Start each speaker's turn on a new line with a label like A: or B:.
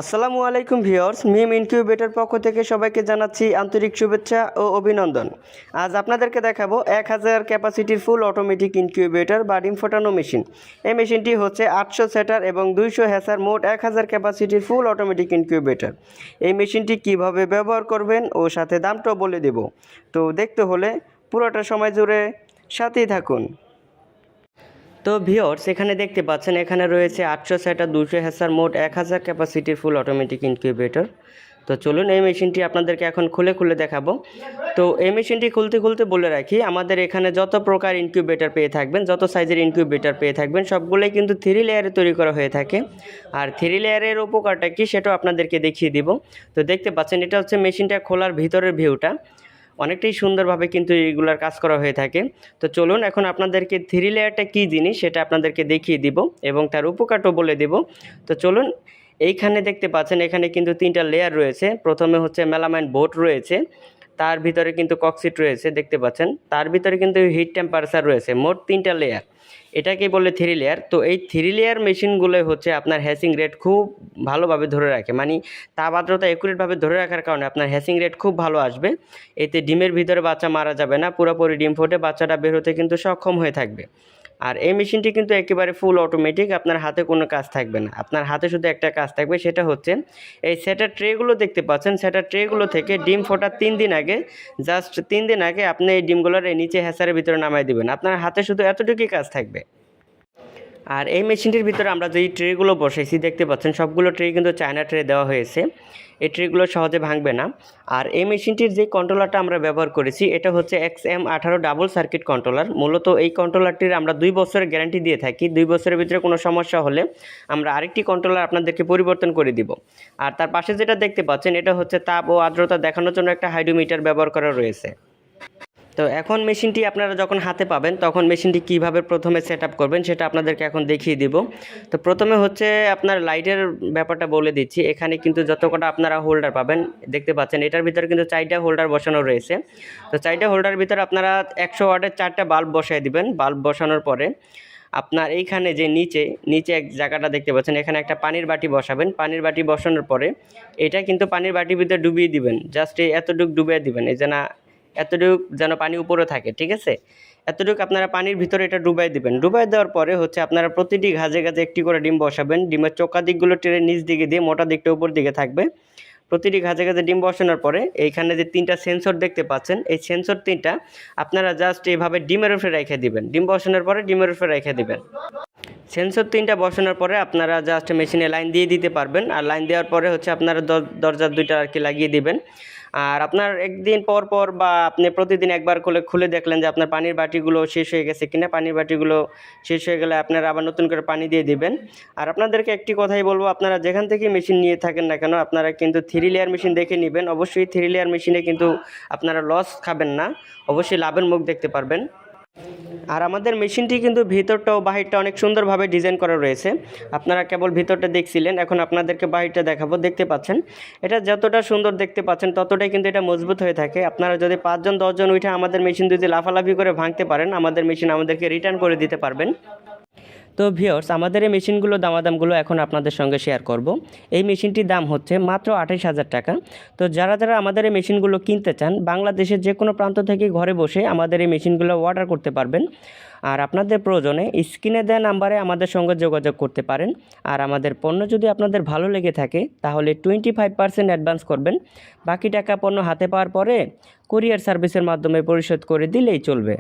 A: আসসালামু আলাইকুম ভিউয়ার্স, মিম ইনকিউবেটর পক্ষ থেকে সবাইকে জানাচ্ছি আন্তরিক শুভেচ্ছা ও অভিনন্দন। আজ আপনাদেরকে দেখাবো 1000 ক্যাপাসিটির ফুল অটোমেটিক ইনকিউবেটর বা ডিম ফোটানো মেশিন। এই মেশিনটি হচ্ছে 800 সেটার এবং 200 হ্যাসার, মোট 1000 ক্যাপাসিটির ফুল অটোমেটিক ইনকিউবেটর। এই মেশিনটি কিভাবে ব্যবহার করবেন ও সাথে দামটাও বলে দেব। তো দেখতে হলে পুরোটা সময় জুড়ে সাথেই থাকুন। তো ভিউয়ার্স, এখানে দেখতে পাচ্ছেন এখানে রয়েছে 800 সেটার 200 হ্যাসার, মোট 1000 ক্যাপাসিটির ফুল অটোমেটিক ইনকিউবেটর। তো চলুন এই মেশিনটি আপনাদেরকে এখন খুলে দেখাবো। তো এই মেশিনটি খুলতে বলে রাখি, আমাদের এখানে যত প্রকার ইনকিউবেটর পেয়ে থাকবেন, যত সাইজের ইনকিউবেটর পেয়ে থাকবেন, সবগুলোই কিন্তু 3 লেয়ারে তৈরি করা হয়ে থাকে। আর 3 লেয়ারের উপকারটা কি সেটাও আপনাদেরকে দেখিয়ে দিব। তো দেখতে পাচ্ছেন এটা হচ্ছে মেশিনটা খোলার ভিতরের ভিউটা। অনেকটাই সুন্দরভাবে কিন্তু এইগুলার কাজ করা হয়ে থাকে। তো চলুন এখন আপনাদেরকে 3 লেয়ারটা কী জিনিস সেটা আপনাদেরকে দেখিয়ে দিব এবং তার উপকারটাও বলে দেব। তো চলুন, এইখানে দেখতে পাচ্ছেন এখানে কিন্তু 3টা লেয়ার রয়েছে। প্রথমে হচ্ছে মেলামাইন বোর্ড রয়েছে, তার ভিতরে কিন্তু ককসিট রয়েছে দেখতে পাচ্ছেন, তার ভিতরে কিন্তু হিট টেম্পারেচার রয়েছে। মোট 3টা লেয়ার, এটাকেই বলে 3 লেয়ার। তো এই 3 লেয়ার মেশিনগুলো হচ্ছে আপনার হ্যাসিং রেট খুব ভালোভাবে ধরে রাখে, মানে তাপ আর্দ্রতা অ্যাকুরেটভাবে ধরে রাখার কারণে আপনার হ্যাসিং রেট খুব ভালো আসবে। এতে ডিমের ভিতরে বাচ্চা মারা যাবে না, পুরোপুরি ডিম ফুটে বাচ্চাটা বের হতে কিন্তু সক্ষম হয়ে থাকবে। আর এই মেশিনটি কিন্তু একেবারে ফুল অটোমেটিক, আপনার হাতে কোনো কাজ থাকবে না, আপনার হাতে শুধু একটা কাজ থাকবে, সেটা হচ্ছে এই সেটার ট্রেগুলো দেখতে পাচ্ছেন, সেটার ট্রেগুলো থেকে ডিম ফোটার 3 দিন আগে, জাস্ট 3 দিন আগে আপনি এই ডিমগুলোর এই নিচে হ্যাসারের ভিতরে নামাই দেবেন। আপনার হাতে শুধু এতটুকুই কাজ থাকবে। আর এই মেশিনটির ভিতরে আমরা যেই ট্রেগুলো বসাইছি দেখতে পাচ্ছেন, সবগুলো ট্রে কিন্তু চায়না ট্রে দেওয়া হয়েছে। এই ট্রেগুলো সহজে ভাঙবে না। আর এই মেশিনটির যে কন্ট্রোলারটা আমরা ব্যবহার করেছি এটা হচ্ছে XM18 ডাবল সার্কিট কন্ট্রোলার। মূলত এই কন্ট্রোলারটির আমরা 2 বছরের গ্যারান্টি দিয়ে থাকি। 2 বছরের ভিতরে কোনো সমস্যা হলে আমরা আরেকটি কন্ট্রোলার আপনাদেরকে পরিবর্তন করে দিব। আর তার পাশে যেটা দেখতে পাচ্ছেন এটা হচ্ছে তাপ ও আর্দ্রতা দেখানোর জন্য একটা হাইড্রোমিটার ব্যবহার করা রয়েছে। তো এখন মেশিনটি আপনারা যখন হাতে পাবেন তখন মেশিনটি কিভাবে প্রথমে সেট আপ করবেন সেটা আপনাদেরকে এখন দেখিয়ে দিব। তো প্রথমে হচ্ছে আপনার লাইটের ব্যাপারটা বলে দিচ্ছি। এখানে কিন্তু যত কটা আপনারা হোল্ডার পাবেন দেখতে পাচ্ছেন, এটার ভিতরে কিন্তু 4টা হোল্ডার বসানো রয়েছে। তো 4টা হোল্ডার ভিতরে আপনারা 100 ওয়াটের 4টা বাল্ব বসাই দিবেন। বাল্ব বসানোর পরে আপনার এইখানে যে নিচে এক জায়গাটা দেখতে পাচ্ছেন, এখানে একটা পানির বাটি বসাবেন। পানির বাটি বসানোর পরে এটা কিন্তু পানির বাটির ভিতরে ডুবিয়ে দিবেন, জাস্ট এতটুকু ডুবিয়ে দিবেন, এই যে না এতটুকু যেন পানি উপরে থাকে, ঠিক আছে? এতটুকু আপনারা পানির ভিতরে এটা ডুবাই দিবেন। ডুবাই দেওয়ার পরে হচ্ছে আপনারা প্রতিটি ঘাজে একটি করে ডিম বসাবেন। ডিমের চোকা দিকগুলো টেনে নিচ দিকে দিয়ে মোটা দিকটা উপর দিকে থাকবে। প্রতিটি ঘাজে ডিম বসানোর পরে এইখানে যে 3টা সেন্সর দেখতে পাচ্ছেন, এই সেন্সর 3টা আপনারা জাস্ট এইভাবে ডিমের উপরে রেখে দিবেন। ডিম বসানোর পরে ডিমের উপরে রেখে দিবেন। সেন্সর 3টা বসানোর পরে আপনারা জাস্ট মেশিনে লাইন দিয়ে দিতে পারবেন। আর লাইন দেওয়ার পরে হচ্ছে আপনারা দরজার 2টা আর কি লাগিয়ে দিবেন। আর আপনার একদিন পর বা আপনি প্রতিদিন একবার খুলে দেখলেন যে আপনার পানির বাটিগুলো শেষ হয়ে গেছে কিনা। পানির বাটিগুলো শেষ হয়ে গেলে আপনারা আবার নতুন করে পানি দিয়ে দিবেন। আর আপনাদেরকে একটি কথাই বলবো, আপনারা যেখান থেকে মেশিন নিয়ে থাকেন না কেন আপনারা কিন্তু 3 লেয়ার মেশিন দেখে নেবেন। অবশ্যই 3 লেয়ার মেশিনে কিন্তু আপনারা লস খাবেন না, অবশ্যই লাভের মুখ দেখতে পারবেন। আর আমাদের মেশিনটি কিন্তু ভিতরটা ও বাহিরটা অনেক সুন্দরভাবে ডিজাইন করা রয়েছে। আপনারা কেবল ভিতরটা দেখছিলেন, এখন আপনাদেরকে বাহিরটা দেখাবো। দেখতে পাচ্ছেন এটা যতটা সুন্দর দেখতে পাচ্ছেন ততটাই কিন্তু এটা মজবুত হয়ে থাকে। আপনারা যদি 5 জন 10 জন উঠে আমাদের মেশিন যদি লাফালাফি করে ভাঙতে পারেন, আমাদের মেশিন আমাদেরকে রিটার্ন করে দিতে পারবেন। তো ভিউয়ার্স, আমাদের এই মেশিনগুলো দামাদামগুলো এখন আপনাদের সঙ্গে শেয়ার করব। এই মেশিনটির দাম হচ্ছে মাত্র 28,000 টাকা। তো যারা আমাদের এই মেশিনগুলো কিনতে চান, বাংলাদেশের যে কোনো প্রান্ত থেকে ঘরে বসে আমাদের এই মেশিনগুলো অর্ডার করতে পারবেন। আর আপনাদের প্রয়োজনে স্ক্রিনে দেওয়া নাম্বারে আমাদের সঙ্গে যোগাযোগ করতে পারেন। আর আমাদের পণ্য যদি আপনাদের ভালো লেগে থাকে তাহলে 25% অ্যাডভান্স করবেন। বাকি টাকা পণ্য হাতে পাওয়ার পরে কুরিয়ার সার্ভিসের মাধ্যমে পরিশোধ করে দিলেই চলবে।